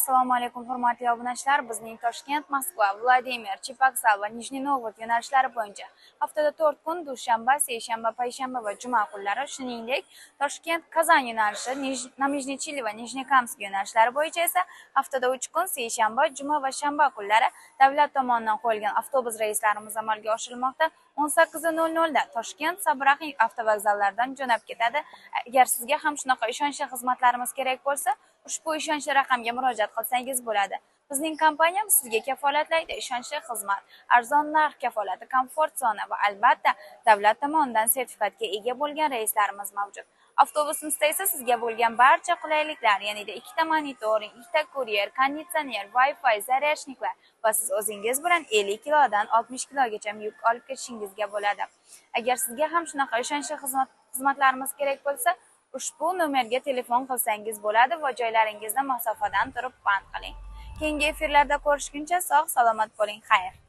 Assalomu alaykum hurmatli obunachilar. Bizning Toshkent, Moskva, Vladimir, Chepaksa va Nijniy Novgorod yo'nalishlari bo'yicha haftada 4 kun dushanba, seshanba, payshanba va juma kunlari, shuningdek Toshkent, Kazan yo'nalishi, Nizhniy va Nijnekamsk yo'nalishlari bo'yicha esa haftada 3 kun seshanba, juma va shanba kunlari davlat tomonidan qo'yilgan avtobus reyslarimiz amalga oshirilmoqda. 18:00 da Toshkent Sabiraxiy avtovokzallaridan jo'nab ketadi. Agar sizga ham shunaqa ishonchli xizmatlarimiz kerak bo'lsa, ushbu ishonchli raqamga murojaat qilsangiz bo'ladi. Bizning kompaniyamiz sizga kafolatlaydi ishonchli xizmat, arzon narx kafolati, komfort zona va albatta davlat tomonidan sertifikatga ega bo'lgan reyslarimiz mavjud. Avtobusimizda esa sizga bo'lgan barcha qulayliklar, ya'ni 2 ta monitoring, 2 ta kuryer, konditsioner, Wi-Fi, zaryadniklar va siz o'zingiz bilan 50 kilodan 60 kilogagacha yuk olib ketishingizga bo'ladi. Agar sizga ham shunaqa ishonchli xizmatlarimiz kerak bo'lsa, ushbu nomerga telefon qilsangiz bo'ladi va joylaringizda masofadan turib band qiling. Keyingi efirlarda ko'rishguncha sog' salomat bo'ling. Xayr.